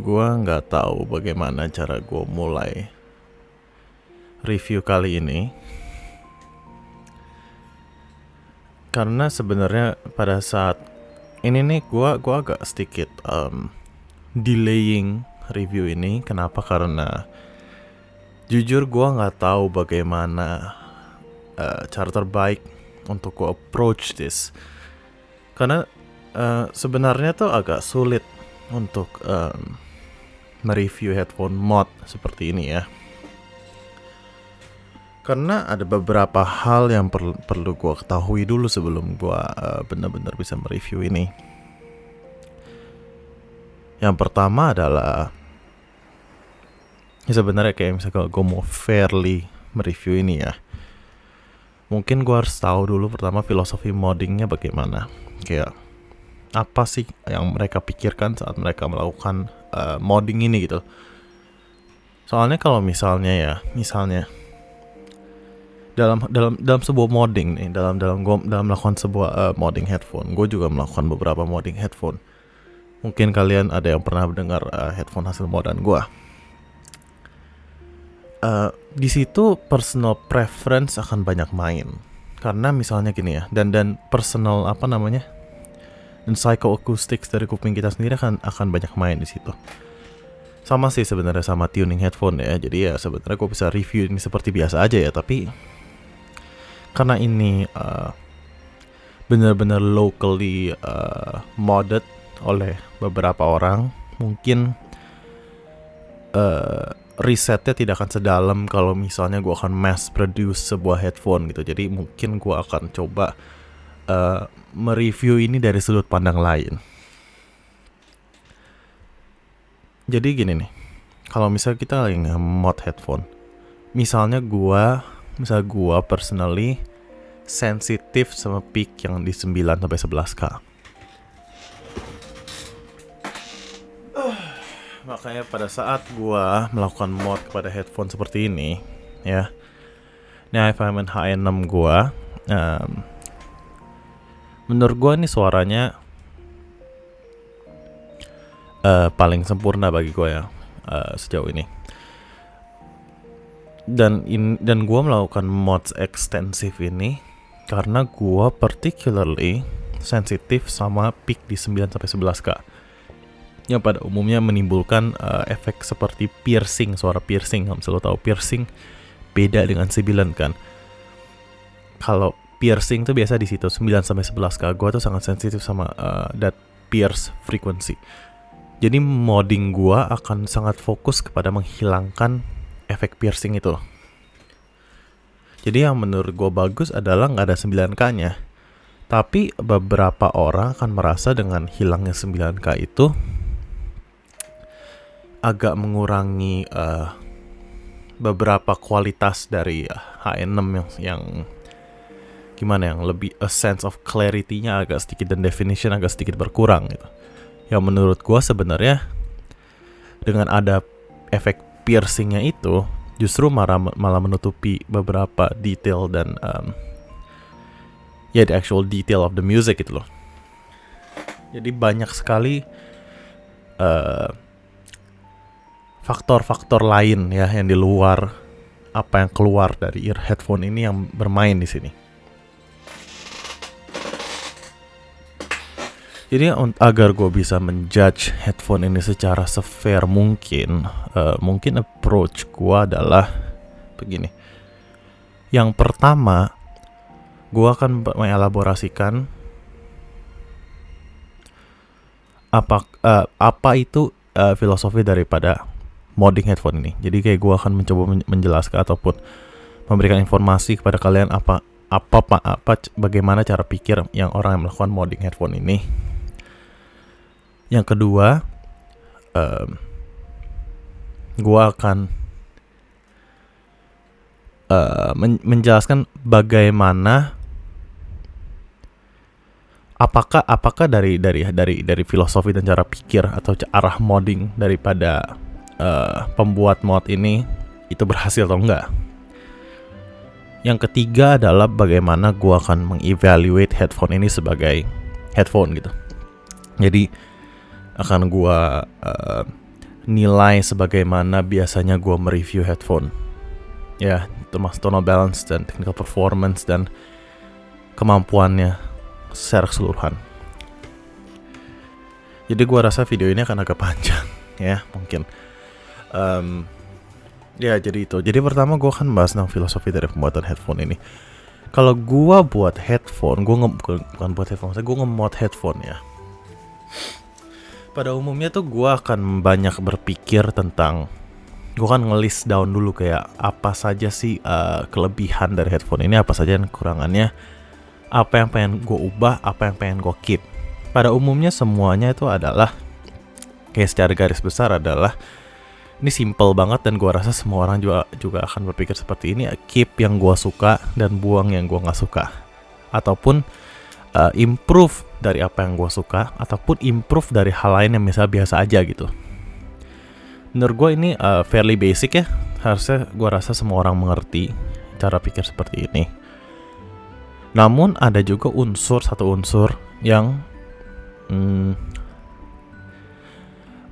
Gua nggak tahu bagaimana cara gua mulai review kali ini, karena sebenarnya pada saat ini nih gua agak sedikit delaying review ini. Kenapa? Karena jujur gua nggak tahu bagaimana cara terbaik untuk gua approach this. Karena sebenarnya tuh agak sulit untuk mereview headphone mod seperti ini ya, karena ada beberapa hal yang perlu gue ketahui dulu sebelum gue benar-benar bisa mereview ini. Yang pertama adalah sebenarnya kayak misalnya gue mau fairly mereview ini ya, mungkin gue harus tahu dulu pertama filosofi moddingnya bagaimana, kayak apa sih yang mereka pikirkan saat mereka melakukan modding ini gitu. Soalnya kalau misalnya dalam sebuah modding nih, dalam melakukan sebuah modding headphone, gue juga melakukan beberapa modding headphone. Mungkin kalian ada yang pernah mendengar headphone hasil moddan gue. Di situ personal preference akan banyak main, karena misalnya gini ya, dan personal dan psychoacoustics dari kuping kita sendiri akan banyak main di situ. Sama sih sebenarnya sama tuning headphone ya. Jadi ya sebenarnya gue bisa review ini seperti biasa aja ya, tapi karena ini benar-benar locally modded oleh beberapa orang, mungkin risetnya tidak akan sedalam kalau misalnya gue akan mass produce sebuah headphone gitu. Jadi mungkin gue akan coba mereview ini dari sudut pandang lain. Jadi gini nih, kalau misalnya kita lagi nge-mod headphone, misalnya gua personally sensitif sama peak yang di 9-11K. Makanya pada saat gua melakukan mod kepada headphone seperti ini ya, ini iFireman H6 gua, menurut gua nih suaranya paling sempurna bagi gue ya sejauh ini. Dan gue melakukan mods ekstensif ini karena gue particularly sensitif sama peak di 9-11K yang pada umumnya menimbulkan efek seperti piercing, suara piercing. Kalau misalnya lo tahu piercing beda dengan sibilan kan. Kalau piercing tuh biasa di situ 9-11K. Gue tuh sangat sensitif sama that pierce frequency. Jadi modding gua akan sangat fokus kepada menghilangkan efek piercing itu. Jadi yang menurut gua bagus adalah nggak ada 9K-nya. Tapi beberapa orang akan merasa dengan hilangnya 9K itu agak mengurangi beberapa kualitas dari H6 yang gimana, yang lebih a sense of clarity-nya agak sedikit dan definition agak sedikit berkurang gitu. Yang menurut gue sebenarnya dengan ada efek piercingnya itu justru malah menutupi beberapa detail dan the actual detail of the music gitu loh. Jadi banyak sekali faktor-faktor lain ya yang di luar apa yang keluar dari ear headphone ini yang bermain di sini. Jadi agar gue bisa menjudge headphone ini secara se-fair mungkin, mungkin approach gue adalah begini. Yang pertama, gue akan mengelaborasikan apa itu filosofi daripada modding headphone ini. Jadi kayak gue akan mencoba menjelaskan ataupun memberikan informasi kepada kalian bagaimana cara pikir yang orang yang melakukan modding headphone ini. Yang kedua, gue akan menjelaskan bagaimana apakah dari filosofi dan cara pikir atau arah modding daripada pembuat mod ini itu berhasil atau enggak. Yang ketiga adalah bagaimana gue akan mengevaluate headphone ini sebagai headphone gitu. Jadi akan gue nilai sebagaimana biasanya gue mereview headphone. Ya, termasuk tonal balance dan technical performance dan kemampuannya secara keseluruhan. Jadi gue rasa video ini akan agak panjang ya mungkin. Ya jadi itu. Jadi pertama gue akan bahas tentang filosofi dari pembuatan headphone ini. Kalau gue buat headphone, bukan buat headphone, gue nge-mod headphone ya. Pada umumnya tuh gue akan banyak berpikir tentang, gue kan nge-list down dulu kayak apa saja sih kelebihan dari headphone ini, apa saja yang kekurangannya, apa yang pengen gue ubah, apa yang pengen gue keep. Pada umumnya semuanya itu adalah kayak secara garis besar adalah ini simple banget dan gue rasa semua orang juga akan berpikir seperti ini. Keep yang gue suka dan buang yang gue nggak suka, ataupun improve dari apa yang gue suka, ataupun improve dari hal lain yang misalnya biasa aja gitu. Menurut gue ini fairly basic ya. Harusnya gue rasa semua orang mengerti cara pikir seperti ini. Namun ada juga satu unsur yang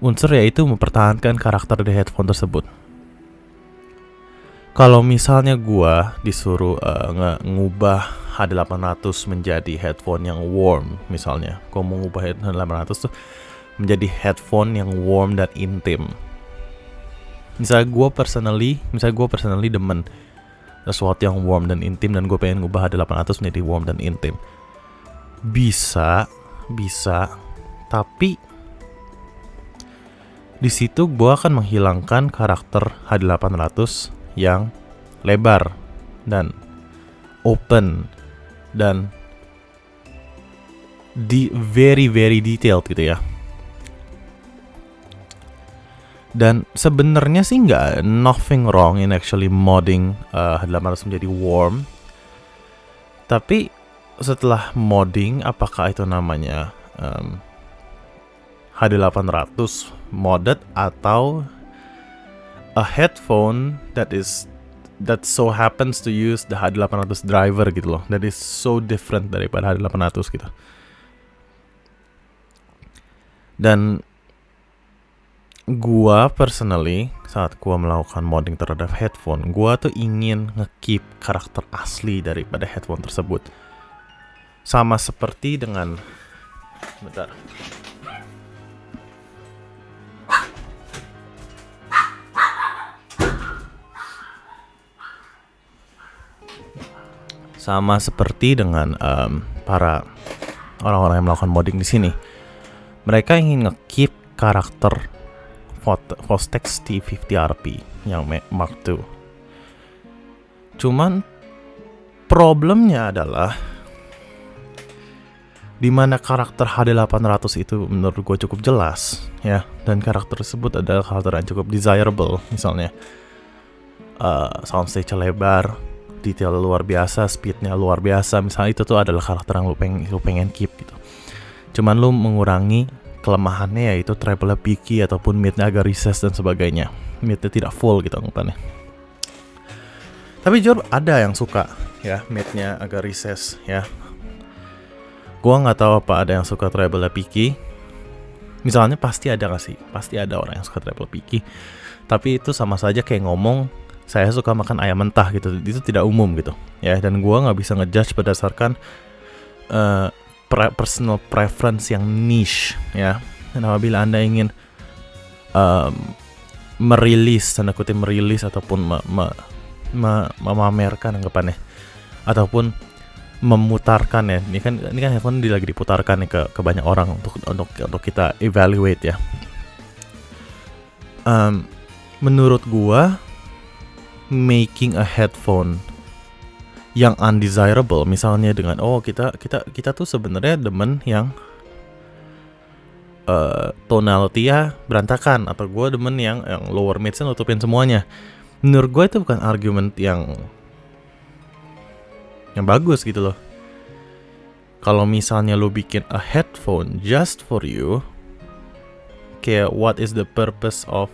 unsur yaitu mempertahankan karakter dari headphone tersebut. Kalau misalnya gua disuruh ngubah H800 menjadi headphone yang warm, misalnya gua mau ngubah H800 tuh menjadi headphone yang warm dan intim. Misalnya gua personally demen sesuatu yang warm dan intim dan gue pengen ngubah H800 menjadi warm dan intim. Bisa, tapi di situ gue akan menghilangkan karakter H800 yang lebar dan open dan very detailed gitu ya. Dan sebenarnya sih nothing wrong in actually modding H800 menjadi warm. Tapi setelah modding, apakah itu namanya H800 modded atau a headphone that so happens to use the H800 driver gitu loh, that is so different daripada H800 gitu. Dan gua personally saat gua melakukan modding terhadap headphone, gua tuh ingin nge-keep karakter asli daripada headphone tersebut. Sama seperti dengan para orang-orang yang melakukan modding di sini. Mereka ingin nge-keep karakter Fostex T50RP yang Mark II. Cuman problemnya adalah dimana karakter H800 itu menurut gue cukup jelas ya, dan karakter tersebut adalah karakter yang cukup desirable. Misalnya soundstage lebar, detail luar biasa, speednya luar biasa. Misalnya itu tuh adalah karakter yang lu pengen keep gitu. Cuman lu mengurangi kelemahannya, yaitu treble picky ataupun midnya agak recess dan sebagainya. Midnya tidak full gitu anggapannya. Tapi jujur ada yang suka ya midnya agak recess ya. Gua nggak tahu apa ada yang suka treble picky. Misalnya pasti ada nggak sih? Pasti ada orang yang suka treble picky. Tapi itu sama saja kayak ngomong saya suka makan ayam mentah gitu. Itu tidak umum gitu ya. Dan gua nggak bisa ngejudge berdasarkan personal preference yang niche ya. Dan apabila Anda ingin merilis ataupun memamerkan anggapannya, ataupun memutarkan ya. Ini kan handphone lagi diputarkan nih ke banyak orang untuk kita evaluate ya. Menurut gua making a headphone yang undesirable, misalnya dengan kita tuh sebenarnya demen yang tonality-nya berantakan, atau gue demen yang lower mids-nya nutupin semuanya. Menurut gue itu bukan argumen yang bagus gitu loh. Kalau misalnya lu bikin a headphone just for you, kayak what is the purpose of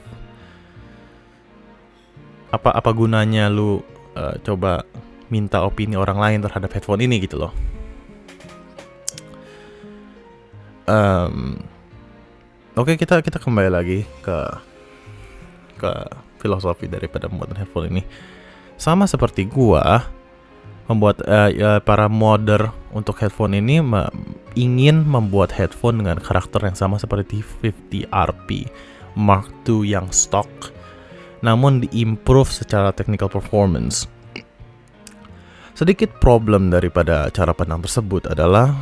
apa gunanya lu coba minta opini orang lain terhadap headphone ini gitu loh. Oke, kita kembali lagi ke ke filosofi daripada pembuatan headphone ini. Sama seperti gua membuat para modder untuk headphone ini ingin membuat headphone dengan karakter yang sama seperti T50RP Mark II yang stock, namun diimprove secara technical performance. Sedikit problem daripada cara pandang tersebut adalah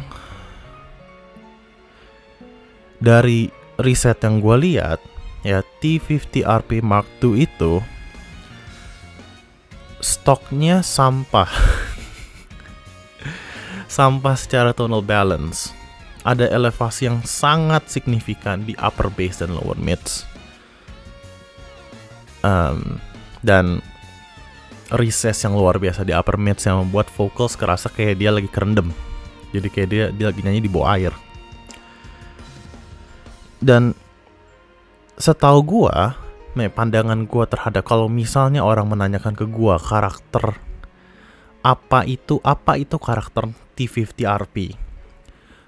dari riset yang gue lihat, ya T50RP Mark II itu stoknya sampah. Sampah secara tonal balance. Ada elevasi yang sangat signifikan di upper bass dan lower mids. Dan recess yang luar biasa di upper mids yang membuat vocals kerasa kayak dia lagi kerendam. Jadi kayak dia lagi nyanyi di bawah air. Dan setahu gua, pandangan gua terhadap kalau misalnya orang menanyakan ke gua karakter apa itu karakter T50RP,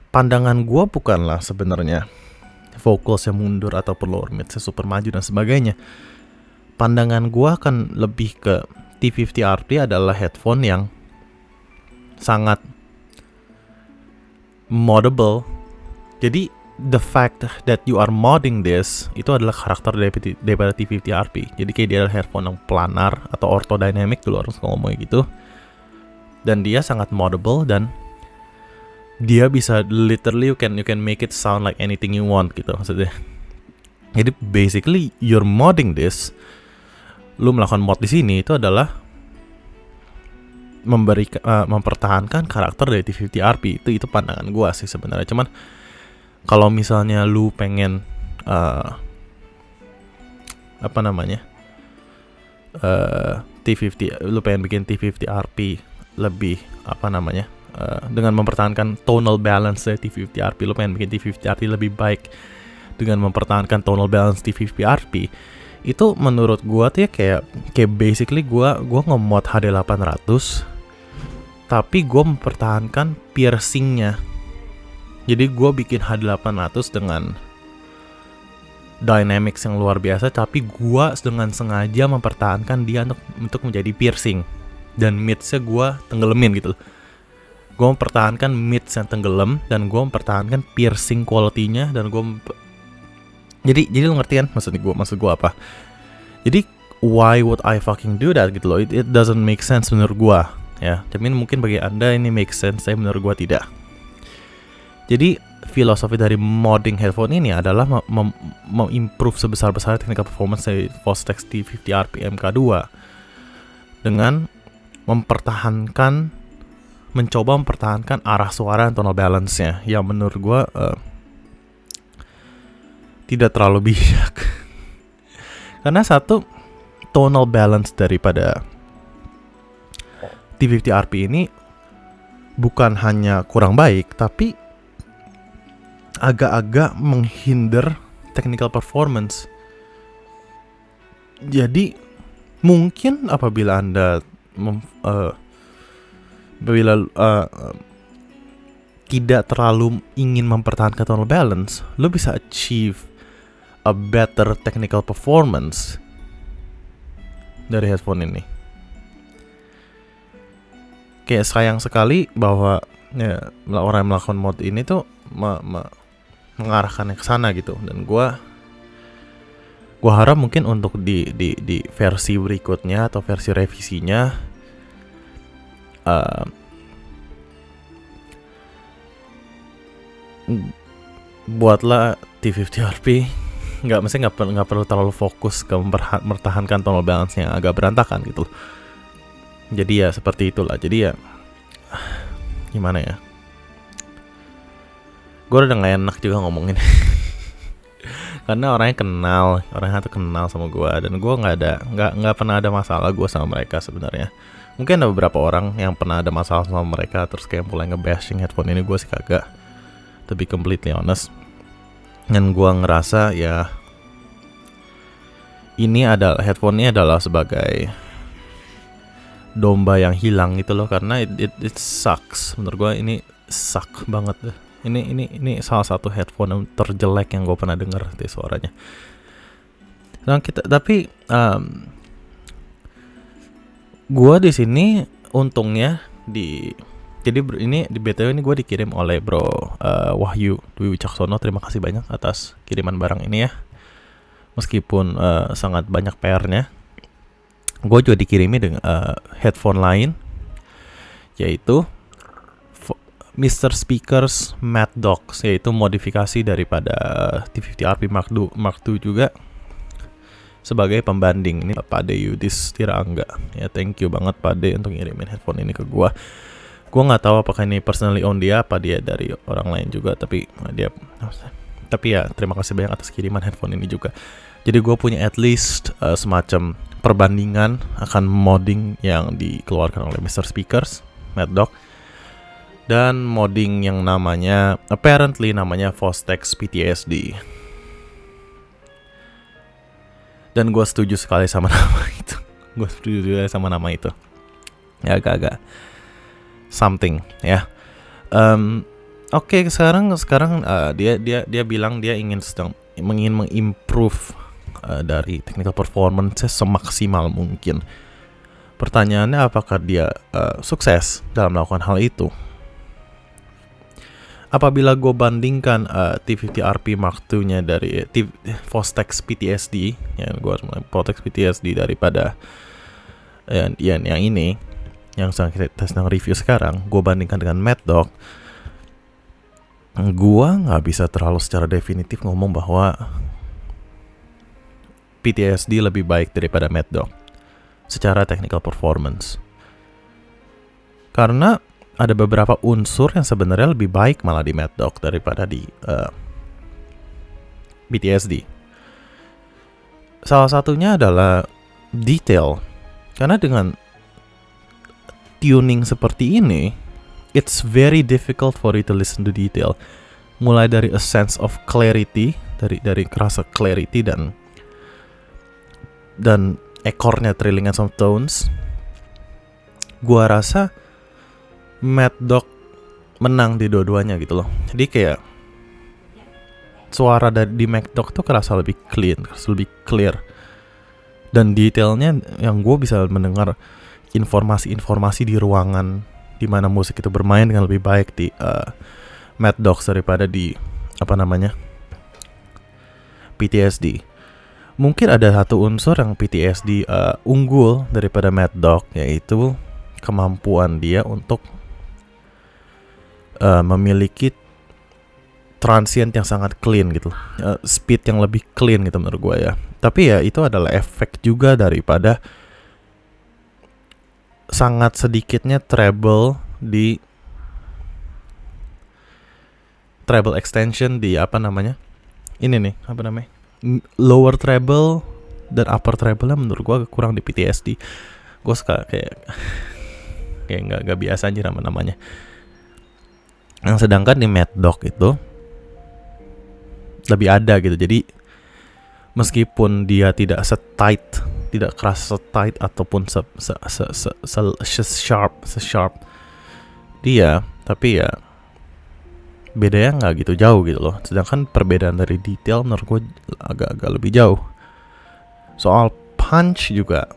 pandangan gua bukanlah sebenarnya vocals yang mundur ataupun lower mids yang super maju dan sebagainya. Pandangan gua akan lebih ke T50RP adalah headphone yang sangat moddable. Jadi the fact that you are modding this itu adalah karakter daripada T50RP. Jadi kayak dia adalah headphone yang planar atau orthodynamic dulu harus ngomongnya gitu. Dan dia sangat moddable dan dia bisa literally you can make it sound like anything you want gitu maksudnya. Jadi basically you're modding this. Lu melakukan mod di sini itu adalah mempertahankan karakter dari T50RP. Itu pandangan gua sih sebenarnya. Cuman kalau misalnya lu pengen T50, lu pengen bikin T50RP lebih dengan mempertahankan tonal balance dari T50RP, lu pengen bikin T50RP lebih baik dengan mempertahankan tonal balance T50RP, itu menurut gua tuh ya kayak basically gua nge-mod HD800 tapi gua mempertahankan piercingnya. Jadi gue bikin HD800 dengan dynamics yang luar biasa, tapi gue dengan sengaja mempertahankan dia untuk menjadi piercing. Dan midsnya gue tenggelamin gitu. Gue mempertahankan mids yang tenggelam dan gue mempertahankan piercing quality-nya dan gue jadi lu ngerti kan maksud gue apa? Jadi why would I fucking do that gitu loh? It doesn't make sense menurut gue ya. Tapi mungkin bagi Anda ini make sense, tapi menurut gue tidak. Jadi filosofi dari modding headphone ini adalah mengimprove sebesar-besar technical performance dari Fostex T50RP MK2 dengan mencoba mempertahankan arah suara dan tonal balance-nya yang menurut gue tidak terlalu bijak. Karena satu, tonal balance daripada T50RP ini bukan hanya kurang baik, tapi agak-agak menghindar technical performance. Jadi mungkin apabila Anda tidak terlalu ingin mempertahankan tonal balance, lo bisa achieve a better technical performance dari headphone ini. Kayak sayang sekali bahwa ya, orang yang melakukan mod ini tuh mengarahkannya ke sana gitu. Dan gue harap mungkin untuk di versi berikutnya atau versi revisinya buatlah T50RP nggak perlu terlalu fokus ke mempertahankan tonal balance yang agak berantakan gitu. Jadi ya seperti itulah. Jadi ya gimana ya, gue udah gak enak juga ngomongin karena orangnya kenal sama gue dan gue nggak pernah ada masalah gue sama mereka sebenarnya. Mungkin ada beberapa orang yang pernah ada masalah sama mereka terus kayak mulai nge-bashing headphone ini. Gue sih kagak, to be completely honest. Dan gue ngerasa ya headphone ini adalah sebagai domba yang hilang gitu loh, karena it sucks. Menurut gue ini suck banget deh. Ini salah satu headphone yang terjelek yang gue pernah denger deh suaranya. Nah, tapi gua di sini untungnya ini di BTW ini gue dikirim oleh Bro Wahyu Dwi Wicaksono. Terima kasih banyak atas kiriman barang ini ya. Meskipun sangat banyak PR-nya, gue juga dikirimi dengan headphone lain, yaitu Mr. Speakers Mad Dog, yaitu modifikasi daripada T50RP Mark II juga, sebagai pembanding. Ini Pak De Yudis Tirangga ya, thank you banget Pak De untuk ngirimin headphone ini ke gue nggak tahu apakah ini personally own dia apa dia dari orang lain juga, tapi ya terima kasih banyak atas kiriman headphone ini juga. Jadi gue punya at least semacam perbandingan akan modding yang dikeluarkan oleh Mr. Speakers Mad Dog dan modding yang apparently namanya Fostex PTSD. Dan gue setuju sekali sama nama itu. Ya agak-agak something ya. Oke, sekarang dia bilang dia ingin mengimprove dari technical performance semaksimal mungkin. Pertanyaannya apakah dia sukses dalam melakukan hal itu? Apabila gue bandingkan T50RP Mark II-nya dari Fostex PTSD, ya gue harus mulai Fostex PTSD daripada yang ini, yang kita sedang review sekarang, gue bandingkan dengan Mad Dog, gue nggak bisa terlalu secara definitif ngomong bahwa PTSD lebih baik daripada Mad Dog secara technical performance, karena ada beberapa unsur yang sebenarnya lebih baik malah di Mad Dog daripada di PTSD. Salah satunya adalah detail, karena dengan tuning seperti ini, it's very difficult for you to listen to detail. Mulai dari a sense of clarity, dari kerasa clarity dan ekornya trilling and some tones. Gua rasa Mad Dog menang di dua-duanya gitu loh. Jadi kayak suara di Mad Dog tuh kerasa lebih clean, kerasa lebih clear, dan detailnya yang gue bisa mendengar informasi-informasi di ruangan di mana musik itu bermain dengan lebih baik di Mad Dog daripada di PTSD. Mungkin ada satu unsur yang PTSD unggul daripada Mad Dog, yaitu kemampuan dia untuk memiliki transient yang sangat clean gitu, speed yang lebih clean gitu menurut gue ya. Tapi ya itu adalah efek juga daripada sangat sedikitnya treble extension di lower treble dan upper treble-nya menurut gue kurang di PTSD. Gue suka kayak nggak biasa aja namanya. Yang sedangkan di Mad Dog itu lebih ada gitu. Jadi meskipun dia tidak keras setight ataupun sharp dia, tapi ya bedanya nggak gitu jauh gitu loh. Sedangkan perbedaan dari detail menurut gue agak lebih jauh. Soal punch juga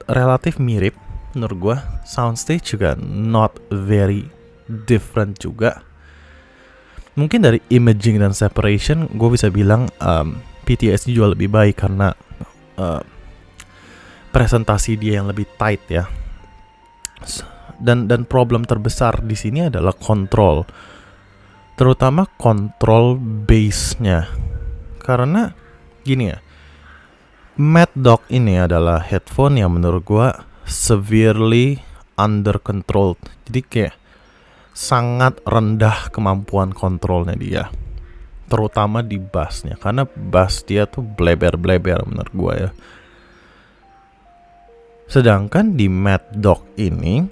relatif mirip menurut gue. Soundstage juga not very different juga. Mungkin dari imaging dan separation gue bisa bilang PTSD juga lebih baik karena presentasi dia yang lebih tight ya. Dan problem terbesar di sini adalah kontrol, terutama kontrol bass-nya. Karena gini ya, Mad Dog ini adalah headphone yang menurut gue severely under controlled. Jadi kayak sangat rendah kemampuan kontrolnya dia, terutama di bassnya, karena bass dia tuh bleber-bleber menurut gue ya. Sedangkan di Mad Dog ini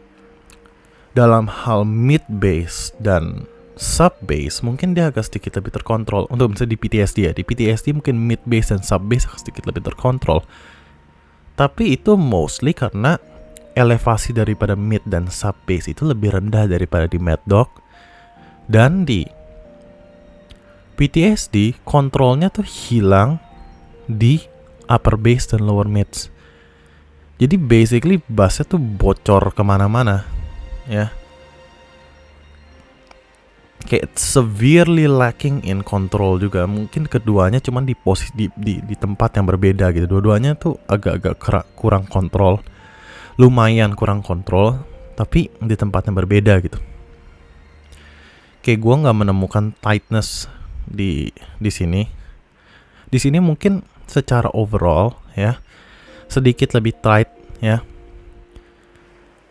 dalam hal mid bass dan sub bass mungkin dia agak sedikit lebih terkontrol. Untuk misalnya di PTSD ya, di PTSD mungkin mid bass dan sub bass agak sedikit lebih terkontrol, tapi itu mostly karena elevasi daripada mid dan sub bass itu lebih rendah daripada di Mad Dog. Dan di PTSD kontrolnya tuh hilang di upper bass dan lower mids. Jadi basically bassnya tuh bocor kemana-mana, ya. Kayak severely lacking in control juga. Mungkin keduanya cuman di posisi di tempat yang berbeda gitu. Dua-duanya tuh agak-agak kurang kontrol, lumayan kurang kontrol, tapi di tempat yang berbeda gitu. Kayak gue nggak menemukan tightness di sini. Di sini mungkin secara overall ya sedikit lebih tight ya.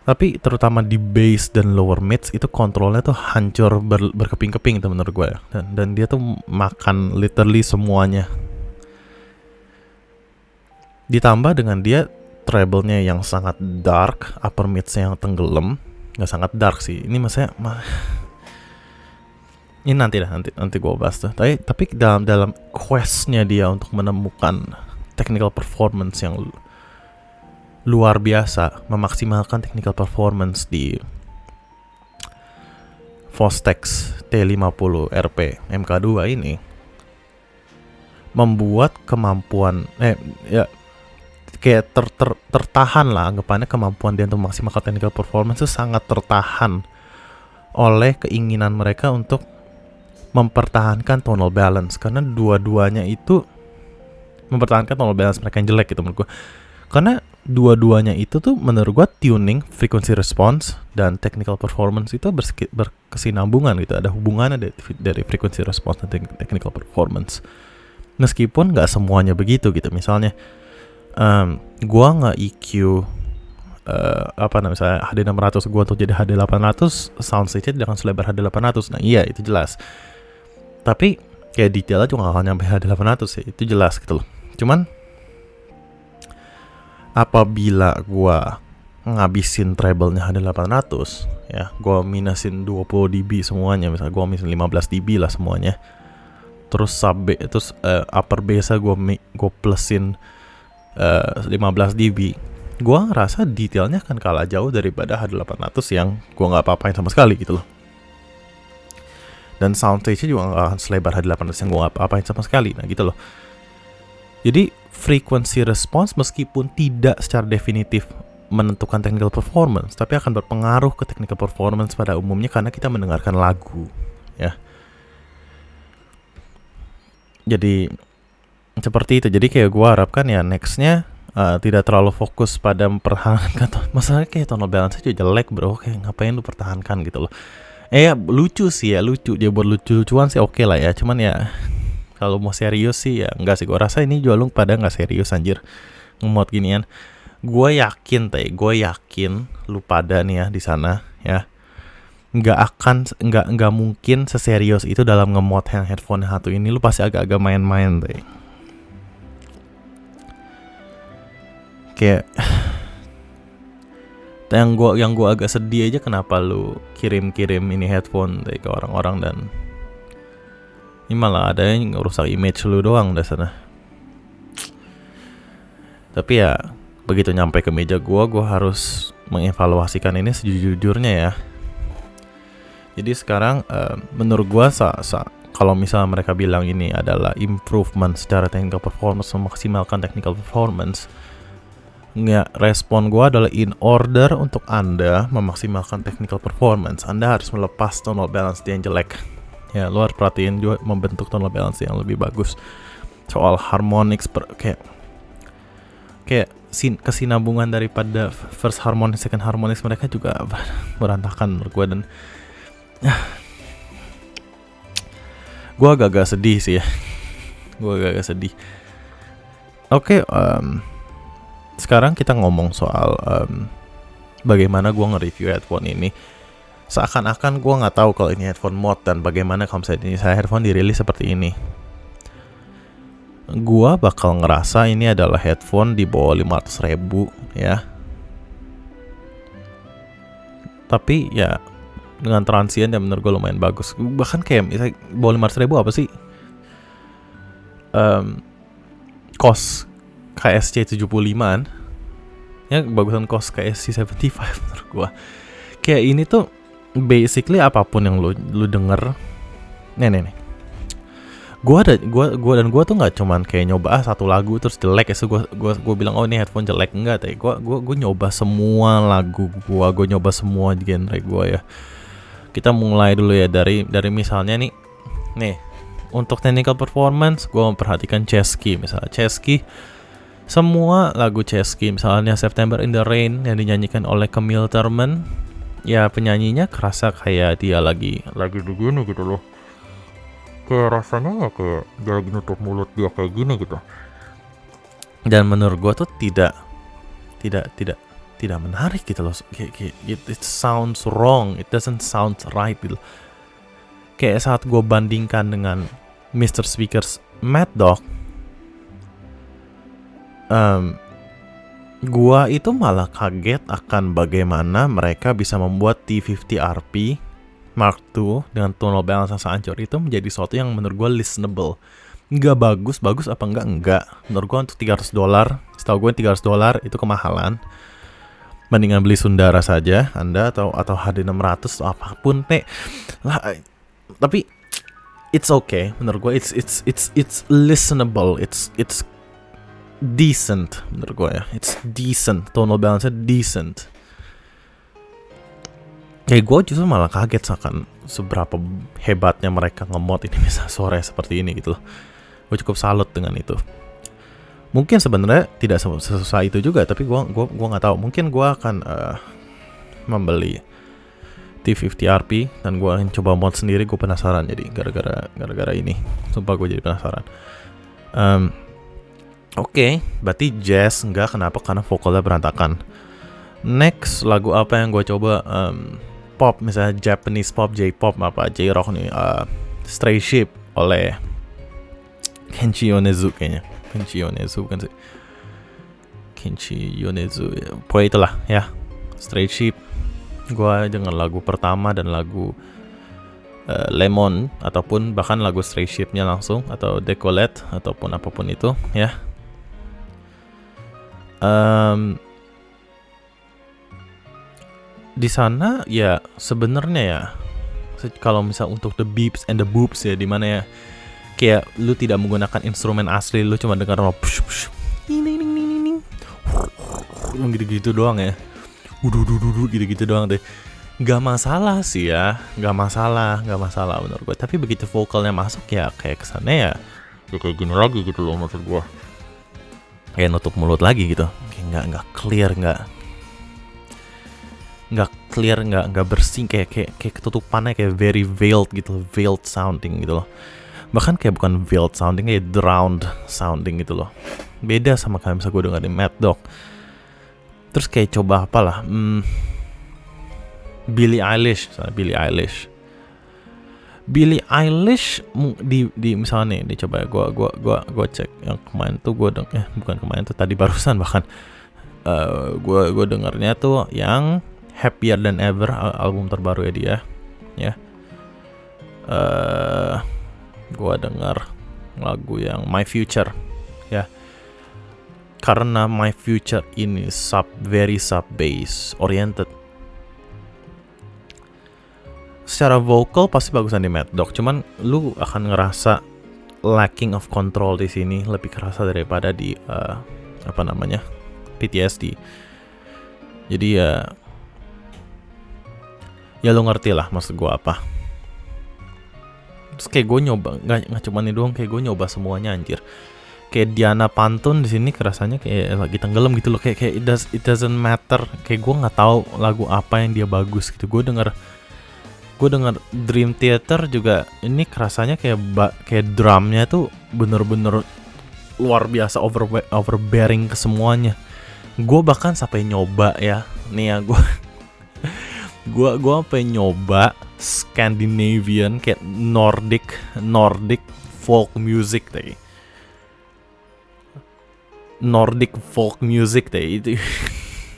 Tapi terutama di bass dan lower mids itu kontrolnya tuh hancur berkeping-keping itu menurut gue ya. Dan dia tuh makan literally semuanya. Ditambah dengan dia treble-nya yang sangat dark, upper mids-nya yang tenggelam. Nggak sangat dark sih. Ini maksudnya ini nanti gue bahas tuh. Tapi dalam quest-nya dia untuk menemukan technical performance yang luar biasa, memaksimalkan technical performance di Fostex T50 RP MK2 ini membuat kemampuan kayak tertahan lah anggapannya, kemampuan dia untuk memaksimalkan technical performance itu sangat tertahan oleh keinginan mereka untuk mempertahankan tonal balance, karena dua-duanya itu mempertahankan tonal balance mereka yang jelek gitu menurut gue. Karena dua-duanya itu tuh menurut gue tuning, frequency response, dan technical performance itu berkesinambungan gitu. Ada hubungannya dari frequency response dan technical performance. Meskipun nggak semuanya begitu gitu. Misalnya, gue nggak EQ misalnya HD600 gue untuk jadi HD800, soundstage-nya tidak akan selebar HD800. Nah iya itu jelas. Tapi kayak detailnya juga nggak akan nyampe HD800 sih, itu jelas gitu loh. Cuman apabila gue ngabisin treble-nya HD800 ya, gue minusin 20 dB semuanya, misalnya gue minusin 15 dB lah semuanya, terus upper bass-nya gue plusin 15 dB, gue ngerasa detailnya akan kalah jauh daripada HD800 yang gue nggak apa-apain sama sekali gitu loh. Dan soundstage-nya juga nggak akan selebar HD800 yang gue nggak apa-apain sama sekali. Nah gitu loh. Jadi frequency response meskipun tidak secara definitif menentukan technical performance, tapi akan berpengaruh ke technical performance pada umumnya karena kita mendengarkan lagu ya. Jadi seperti itu. Jadi kayak gue harapkan ya nextnya tidak terlalu fokus pada mempertahankan. Masalahnya kayak tonal balance juga jelek bro, kayak ngapain lu pertahankan gitu loh. Ya lucu sih ya, lucu dia buat lucu-lucuan sih oke lah ya, cuman ya kalau mau serius sih ya enggak sih. Gue rasa ini juga lu pada nggak serius anjir ngemot ginian. Gue yakin lu pada nih ya di sana ya nggak mungkin seserius itu dalam ngemot headphone satu ini. Lu pasti agak-agak main-main teh. Kayak yang gue agak sedih aja kenapa lu kirim ini headphone ke orang-orang dan ini malah ada yang ngerusak image lu doang dah sana. Tapi ya begitu nyampe ke meja gue harus mengevaluasikan ini sejujurnya ya. Jadi sekarang menurut gue kalau misalnya mereka bilang ini adalah improvement secara technical performance, memaksimalkan technical performance, nggak, respon gue adalah in order untuk Anda memaksimalkan technical performance, Anda harus melepas tonal balance yang jelek. Ya, lo harus perhatiin juga membentuk tonal balance yang lebih bagus. Soal harmonics kayak kesinambungan daripada first harmonics, second harmonics mereka juga berantakan menurut gue. Dan gue agak-agak sedih sih ya. Oke, sekarang kita ngomong soal bagaimana gue nge-review headphone ini. Seakan-akan gue nggak tahu kalau ini headphone mod dan bagaimana kalau misalnya headphone dirilis seperti ini. Gue bakal ngerasa ini adalah headphone di bawah 500.000 ya. Tapi ya dengan transient yang menurut gue lumayan bagus. Bahkan kayak misalnya bawah 500.000 apa sih? Cost KSC 75an ya, bagusan cost KSC 75 menurut gue. Kayak ini tuh basically apapun yang lu denger. Nih Gua tuh nggak cuman kayak nyoba satu lagu terus jelek ya, so gua bilang oh ini headphone jelek, enggak. Tapi gua nyoba semua lagu gua nyoba semua genre gua ya. Kita mulai dulu ya dari misalnya nih untuk technical performance gua memperhatikan Chesky. Misalnya Chesky, semua lagu Chesky, misalnya September in the Rain yang dinyanyikan oleh Camille Thurman, ya penyanyinya kerasa kayak dia lagi begini gitu loh. Kayak rasanya ya kayak dia lagi nutup mulut dia kayak gini gitu. Dan menurut gue tuh tidak menarik gitu loh. Kayak it sounds wrong, it doesn't sound right gitu. Kayak saat gue bandingkan dengan Mr. Speaker's Mad Dog, gua itu malah kaget akan bagaimana mereka bisa membuat T50RP Mark II dengan tonal balance yang sangat ancur itu menjadi sesuatu yang menurut gue listenable. Nggak bagus apa enggak. Menurut gue untuk $300, setahu gue $300 itu kemahalan. Mendingan beli Sundara saja Anda atau HD600 atau apapun lah. Tapi it's okay menurut gue, it's listenable, it's decent menurut gue ya. It's decent, tonal balance-nya decent. Kayak gue justru malah kaget akan seberapa hebatnya mereka nge-mod ini bisa suara seperti ini gitu loh. Gue cukup salut dengan itu. Mungkin sebenarnya tidak sesusah itu juga, tapi gue nggak tahu. Mungkin gue akan membeli T50RP dan gue akan coba mod sendiri. Gue penasaran jadi gara-gara ini. Sumpah gue jadi penasaran. Oke, berarti jazz enggak, kenapa? Karena vokalnya berantakan. Next, lagu apa yang gue coba? Pop, misalnya Japanese pop, J-pop, J-rock nih, Stray Sheep oleh Kenshi Yonezu kayaknya. Kenshi Yonezu kan sih. Kenshi Yonezu ya. Pokoknya itulah ya. Stray Sheep. Gue dengar lagu pertama dan lagu Lemon, ataupun bahkan lagu Stray Sheep-nya langsung, atau Decolette, ataupun apapun itu ya. Di sana ya sebenarnya ya, kalau misal untuk the beeps and the boops ya, dimana ya kayak lu tidak menggunakan instrumen asli, lu cuma dengar gitu doang ya, gitu doang deh. Gak masalah sih ya, gak masalah menurut gue. Tapi begitu vokalnya masuk ya kayak kesannya ya kayak gini lagi gitu loh, maksud gue kayak nutup mulut lagi gitu, kayak nggak clear, nggak bersih, kayak ketutupannya kayak very veiled gitu, veiled sounding gitu loh. Bahkan kayak bukan veiled sounding, kayak drowned sounding gitu loh. Beda sama kayak misalnya gue dengerin Mad Dog. Terus kayak coba apalah, Billie Eilish di misalnya nih, coba ya gue cek yang kemarin tuh bukan kemarin tuh, tadi barusan bahkan gue dengarnya tuh yang Happier Than Ever, album terbaru ya dia ya. Gue dengar lagu yang My Future ya, karena My Future ini very sub bass oriented. Secara vokal pasti bagusan di Mad Dog, cuman lu akan ngerasa lacking of control di sini lebih kerasa daripada di PTSD. Jadi ya lu ngerti lah maksud gue apa. Terus kayak gue nyoba, nggak cuma ini doang, kayak gue nyoba semuanya anjir. Kayak Diana Pantun di sini kerasanya kayak lagi tenggelam gitu loh, kayak it doesn't matter. Kayak gue nggak tahu lagu apa yang dia bagus gitu. Gue denger Dream Theater juga, ini kerasanya kayak drumnya tuh bener-bener luar biasa, overbearing ke semuanya. Gue bahkan sampai nyoba ya, nih ya gue sampai nyoba Scandinavian kayak Nordic folk music deh. Nordic folk music deh itu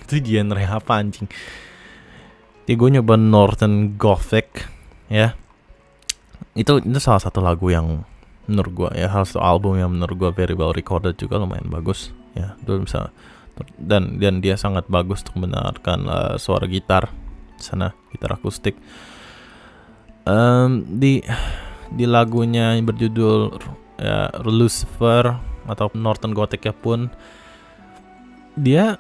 genre apa anjing? Jadi gue nyoba Northern Gothic ya. Itu salah satu lagu yang menurut gue ya, salah satu album yang menurut gue very well recorded juga, lumayan bagus ya. Itu bisa, dan dia sangat bagus untuk mendengarkan suara gitar sana, gitar akustik. Di di lagunya yang berjudul ya, Lucifer atau Northern Gothic pun dia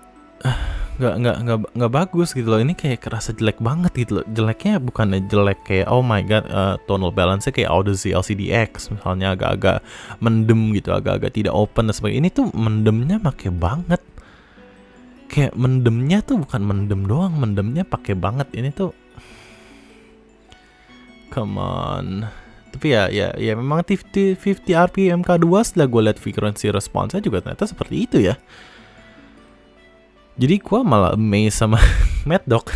nggak bagus gitu loh. Ini kayak kerasa jelek banget gitu loh. Jeleknya bukannya jelek kayak oh my god, tonal balance-nya kayak Odyssey LCDX misalnya agak-agak mendem gitu, agak-agak tidak open dan sebagainya. Ini tuh mendemnya pakai banget. Kayak mendemnya tuh bukan mendem doang, mendemnya pakai banget. Ini tuh come on. Tapi ya memang 50 RPM MK2 setelah gue liat frequency response-nya juga ternyata seperti itu ya. Jadi gue malah amazed sama Mad Dog.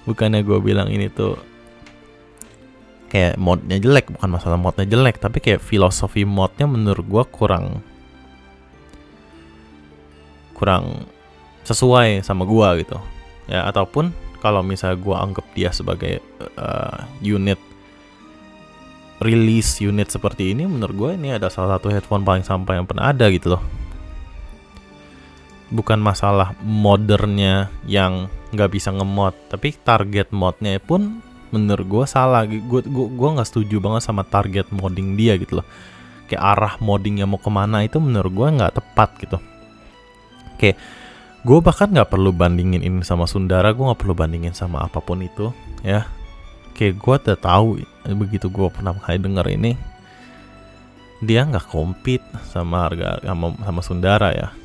Bukannya gue bilang ini tuh kayak modnya jelek, bukan masalah modnya jelek, tapi kayak filosofi modnya menurut gue kurang sesuai sama gue gitu. Ya ataupun kalau misalnya gue anggap dia sebagai release unit seperti ini, menurut gue ini ada salah satu headphone paling sampah yang pernah ada gitu loh. Bukan masalah modernnya yang nggak bisa ngemod, tapi target modnya pun menurut gue salah. Gue nggak setuju banget sama target modding dia gitu loh. Kayak arah moddingnya mau kemana itu menurut gue nggak tepat gitu. Kayak gue bahkan nggak perlu bandingin ini sama Sundara, gue nggak perlu bandingin sama apapun itu ya. Kayak gue udah tahu begitu gue pernah kali denger ini, dia nggak compete sama sama Sundara ya,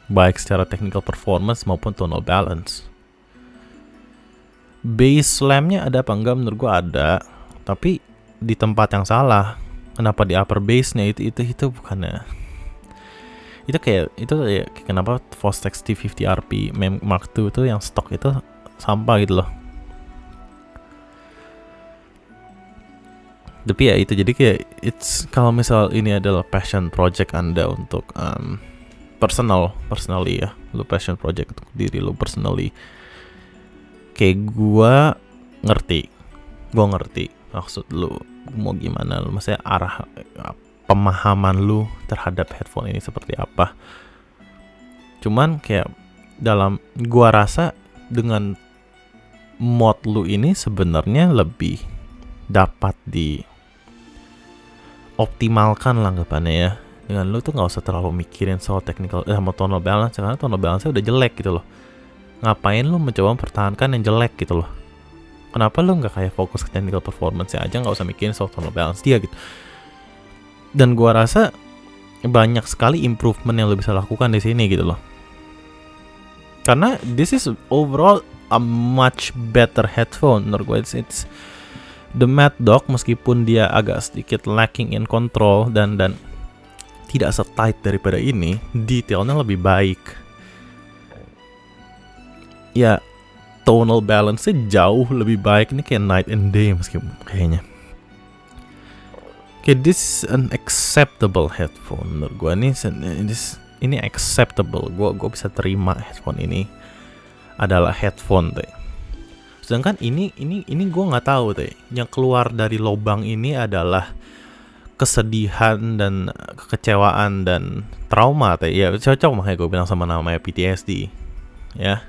baik secara technical performance maupun tonal balance. Bass slamnya ada apa enggak? Menurut gue ada, tapi di tempat yang salah. Kenapa di upper bassnya itu bukannya? Itu kayak kenapa Fostex T50 RP Mark II itu yang stok itu sampah gitu loh. Tapi ya itu, jadi kayak kalau misal ini adalah passion project Anda untuk personally ya, lu passion project untuk diri lu personally, kayak gua ngerti maksud lu mau gimana, lu maksudnya arah pemahaman lu terhadap headphone ini seperti apa. Cuman kayak gua rasa dengan mod lu ini sebenarnya lebih dapat dioptimalkan lah anggapannya ya. Dengan lu tuh nggak usah terlalu mikirin soal technical sama tonal balance, karena tonal balance-nya udah jelek gitu loh. Ngapain lu mencoba mempertahankan yang jelek gitu loh? Kenapa lu nggak kayak fokus ke technical performance-nya aja, nggak usah mikirin soal tonal balance dia gitu. Dan gua rasa banyak sekali improvement yang lu bisa lakukan di sini gitu loh. Karena this is overall a much better headphone menurut gua. It's the Mad Dog, meskipun dia agak sedikit lacking in control dan tidak setight daripada ini, detailnya lebih baik. Ya, tonal balance-nya jauh lebih baik. Ini kayak night and day meskipun kayaknya. Kayak this is an acceptable headphone menurut gue. Ini acceptable. Gue bisa terima headphone ini adalah headphone deh. Sedangkan ini gue nggak tahu deh. Yang keluar dari lubang ini adalah kesedihan dan kekecewaan dan trauma teh. Ya cocok makanya gue bilang sama namanya PTSD ya.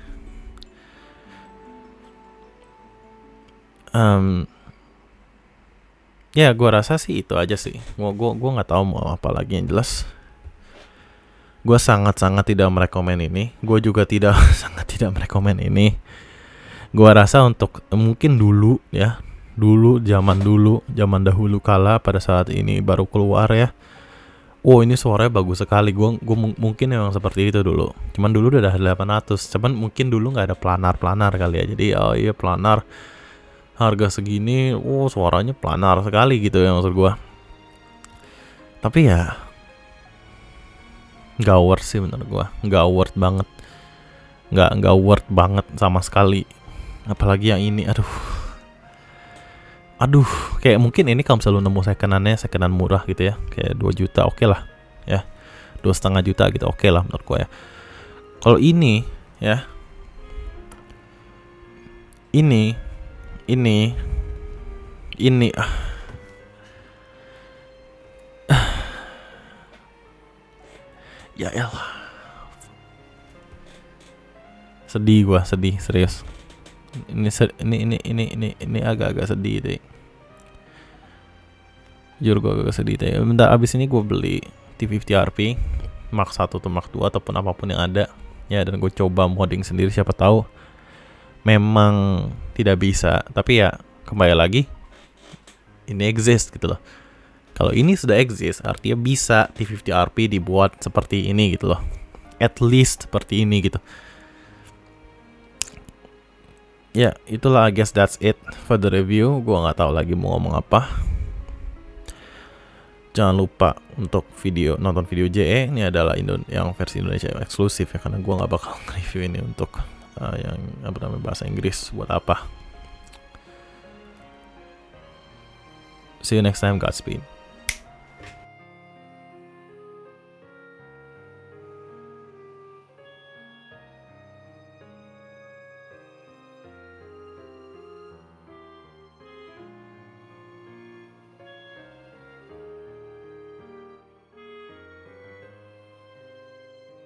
Ya gue rasa sih itu aja sih. Gue nggak tahu mau apa lagi. Yang jelas gue sangat tidak merekomen ini. Gue juga sangat tidak merekomen ini. Gue rasa untuk mungkin dulu ya, zaman dahulu kala pada saat ini baru keluar ya. Oh ini suaranya bagus sekali. Gue mungkin memang seperti itu dulu. Cuman dulu udah 800. Cuman mungkin dulu nggak ada planar kali ya. Jadi oh iya planar harga segini, suaranya planar sekali gitu ya maksud gue. Tapi ya nggak worth sih menurut gue. Nggak worth banget. Nggak worth banget sama sekali. Apalagi yang ini, aduh, kayak mungkin ini kalau misalnya lu nemu secondan murah gitu ya, kayak 2 juta oke lah ya, 2,5 juta gitu oke lah menurut gue ya. Kalau ini ya, ini ya elah, sedih serius. Ini agak-agak sedih deh. Jujur gue agak sedih deh. Bentar abis ini gue beli T50RP Mark 1 atau Mark 2 ataupun apapun yang ada ya, dan gue coba modding sendiri, siapa tahu memang tidak bisa. Tapi ya kembali lagi, ini exist gitu loh. Kalau ini sudah exist, artinya bisa T50RP dibuat seperti ini gitu loh. At least seperti ini gitu. Ya, itulah, I guess that's it for the review. Gua nggak tahu lagi mau ngomong apa. Jangan lupa untuk nonton video JE. Ini adalah yang versi Indonesia eksklusif ya, karena gua nggak bakal review ini untuk yang bahasa Inggris. Buat apa? See you next time, Godspeed.